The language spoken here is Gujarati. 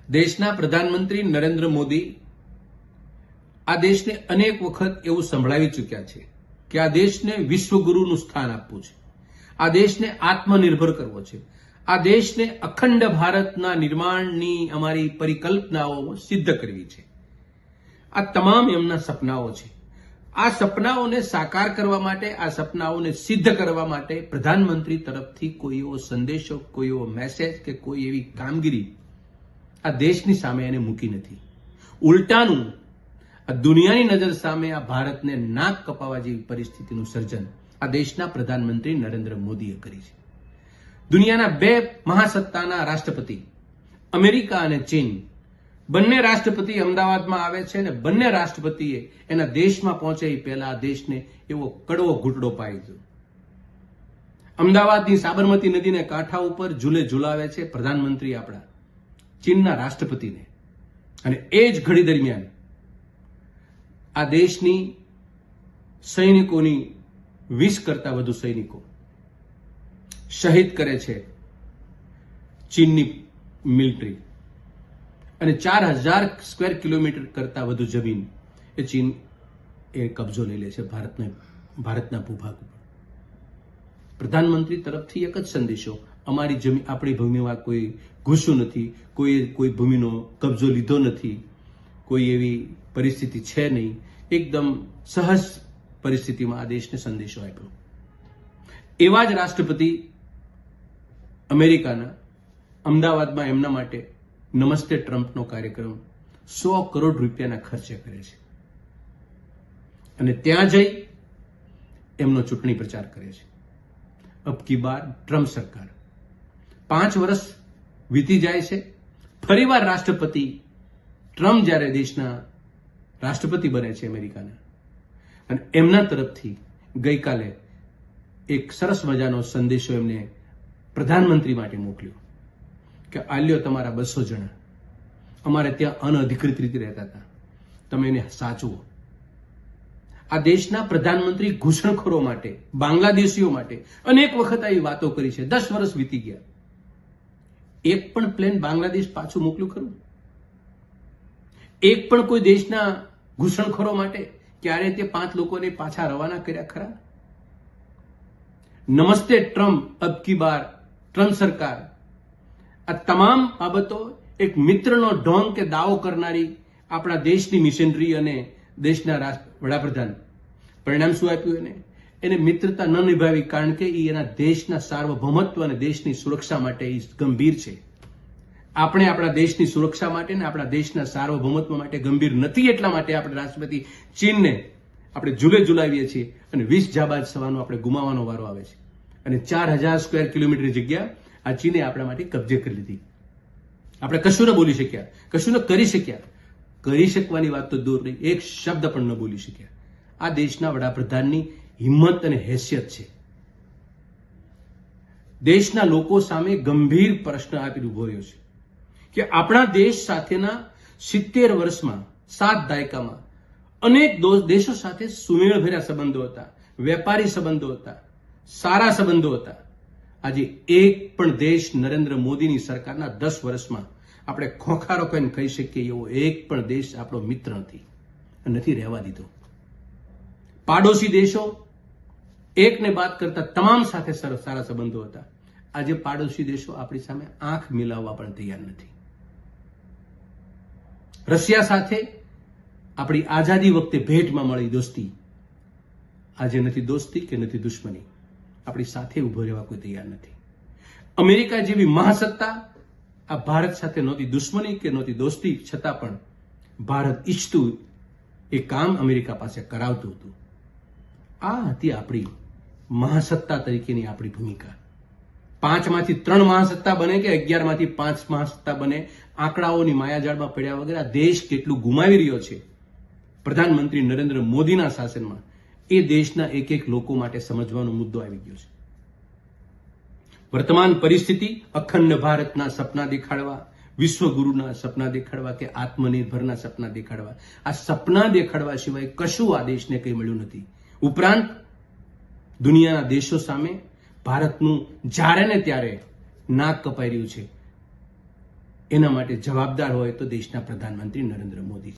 દેશના પ્રધાનમંત્રી નરેન્દ્ર મોદી આ દેશને અનેક વખત એવું સંભળાવી ચૂક્યા છે કે આ દેશને વિશ્વગુરુનું સ્થાન આપવું છે, આ દેશને આત્મનિર્ભર કરવો છે, આ દેશને અખંડ ભારતના નિર્માણની અમારી પરિકલ્પનાઓ સિદ્ધ કરવી છે. આ તમામ એમના સપનાઓ છે. આ સપનાઓને સાકાર કરવા માટે, આ સપનાઓને સિદ્ધ કરવા માટે પ્રધાનમંત્રી તરફથી કોઈ એવો સંદેશો, કોઈ એવો મેસેજ કે કોઈ એવી કામગીરી આ દેશની સામે એને મૂકી નથી. ઉલટાનું આ દુનિયાની નજર સામે આ ભારતને નાક કપાવવા જેવી પરિસ્થિતિનું સર્જન આ દેશના પ્રધાનમંત્રી નરેન્દ્ર મોદીએ કરી છે. દુનિયાના બે મહાસત્તાના રાષ્ટ્રપતિ અમેરિકા અને ચીન, બંને રાષ્ટ્રપતિ અમદાવાદમાં આવે છે અને બંને રાષ્ટ્રપતિએ એના દેશમાં પહોંચે એ પહેલા આ દેશને એવો કડવો ઘૂંટડો પાડી દીધો. અમદાવાદની સાબરમતી નદીને કાંઠા ઉપર ઝૂલે ઝૂલાવે છે પ્રધાનમંત્રી આપણા ચીનના રાષ્ટ્રપતિને, અને એ જ ઘડી દરમિયાન આ દેશની સૈનિકોની 20 કરતા વધુ સૈનિકો શહીદ કરે છે ચીનની મિલિટરી, અને 4000 સ્ક્વેર કિલોમીટર કરતા વધુ જમીન એ ચીન એ કબજો લઈ લે છે ભારતના ભૂભાગ ઉપર. પ્રધાનમંત્રી તરફથી એક જ સંદેશો, અમારી જમીન, આપણી ભૂમિમાં કોઈ ઘૂસ્યું નથી, કોઈ ભૂમિનો કબજો લીધો નથી, કોઈ એવી પરિસ્થિતિ છે નહીં. એકદમ સહજ પરિસ્થિતિમાં આ દેશને સંદેશો આપ્યો. એવા જ રાષ્ટ્રપતિ અમેરિકાના અમદાવાદમાં એમના માટે નમસ્તે ટ્રમ્પનો કાર્યક્રમ 100 કરોડ રૂપિયાના ખર્ચે કરે છે, અને ત્યાં જઈ એમનો ચૂંટણી પ્રચાર કરે છે. અબ કી બાર ટ્રમ્પ સરકાર. 5 વર્ષ વીતી જાય છે. ફરીવાર રાષ્ટ્રપતિ ટ્રમ્પ જ્યારે દેશના રાષ્ટ્રપતિ બને છે અમેરિકાના, અને એમના તરફથી ગઈકાલે એક સરસ મજાનો સંદેશો એમને પ્રધાનમંત્રી માટે મોકલ્યો કે આલ્યો તમારા 200 જણા અમારે ત્યાં અનઅધિકૃત રીતે રહેતા હતા, તમે એને સાચવો. આ દેશના પ્રધાનમંત્રી ઘૂસણખોરો માટે, બાંગ્લાદેશીઓ માટે અનેક વખત આવી વાતો કરી છે. 10 વર્ષ વીતી ગયા, એક પણ પ્લેન બાંગ્લાદેશ પાછું મોકલ્યું ખરું? એક પણ કોઈ દેશના ઘૂસણખોરો માટે ક્યારે તે 5 લોકોને પાછા રવાના કર્યા ખરા? નમસ્તે ટ્રમ્પ, અબ કી બાર ટ્રમ્પ સરકાર, આ તમામ બાબતો એક મિત્રનો ઢોંગ કે દાવો કરનારી આપણા દેશની મિશનરી અને દેશના વડાપ્રધાન, પરિણામ શું આપ્યું? એને મિત્રતા ન નિભાવી, કારણ કે એ એના દેશના સાર્વભૌમત્વ અને દેશની સુરક્ષા માટે એ ગંભીર છે. આપણે આપણા દેશની સુરક્ષા માટે ને આપણા દેશના સાર્વભૌમત્વ માટે ગંભીર નથી, એટલા માટે આપણે રાષ્ટ્રપતિ ચીનને આપણે ઝૂલે ઝૂલાવીએ છીએ, અને 20 જાબાજ સવાનો આપણે ગુમાવવાનો વારો આવે છે, અને 4000 સ્ક્વેર કિલોમીટર જગ્યા આ ચીને આપણા માટે કબજે કરી લીધી. આપણે કશું ન બોલી શક્યા, કશું ન કરી શક્યા. કરી શકવાની વાત તો દૂર નહીં, એક શબ્દ પણ ન બોલી શક્યા. આ દેશના વડાપ્રધાનની હિંમત અને હેસિયત છે. દેશના લોકો સામે ગંભીર પ્રશ્ન આપી ઉભો રહ્યો છે કે આપણા દેશ સાથેના 70 વર્ષમાં, 7 દાયકામાં અનેક દેશો સાથે સુમેળભર્યા સંબંધો હતા, વેપારી સંબંધો હતા, સારા સંબંધો હતા. આજે એક પણ દેશ નરેન્દ્ર મોદીની સરકારના 10 વર્ષમાં આપણે ખોખારો કહીને કહી શકીએ એવો એક પણ દેશ આપણો મિત્ર નથી રહેવા દીધો. પાડોશી દેશો એકને બાદ કરતા તમામ સાથે સારા સંબંધો હતા. આજે પાડોશી દેશો આપણી સામે આંખ મિલાવવા પણ તૈયાર નથી. રશિયા સાથે આપણી આઝાદી વખતે ભેટમાં મળી દોસ્તી, આજે નથી દોસ્તી કે નથી દુશ્મની. આપણી સાથે ઉભો રહેવા કોઈ તૈયાર નથી. અમેરિકા જેવી મહાસત્તા આ ભારત સાથે નહોતી દુશ્મની કે નહોતી દોસ્તી, છતાં પણ ભારત ઈચ્છતું એ કામ અમેરિકા પાસે કરાવતું હતું. આ હતી આપણી મહાસત્તા તરીકેની આપણી ભૂમિકા. 5 માંથી 3 મહાસત્તા બને કે 11 માંથી 5 મહાસત્તા બને, આંકડાઓની માયાજાળમાં પડ્યા વગર આ દેશ કેટલું ગુમાવી રહ્યો છે પ્રધાનમંત્રી નરેન્દ્ર મોદીના શાસનમાં, એ દેશના એક એક લોકો માટે સમજવાનો મુદ્દો આવી ગયો છે. વર્તમાન પરિસ્થિતિ અખંડ ભારતના સપના દેખાડવા, વિશ્વગુરુના સપના દેખાડવા કે આત્મનિર્ભરના સપના દેખાડવા, આ સપના દેખાડવા સિવાય કશું આ દેશને કંઈ મળ્યું નથી. ઉપરાંત દુનિયાના દેશો સામે ભારતનું જ્યારે ને ત્યારે નાક કપાઈ રહ્યું છે. એના માટે જવાબદાર હોય તો દેશના પ્રધાનમંત્રી નરેન્દ્ર મોદી.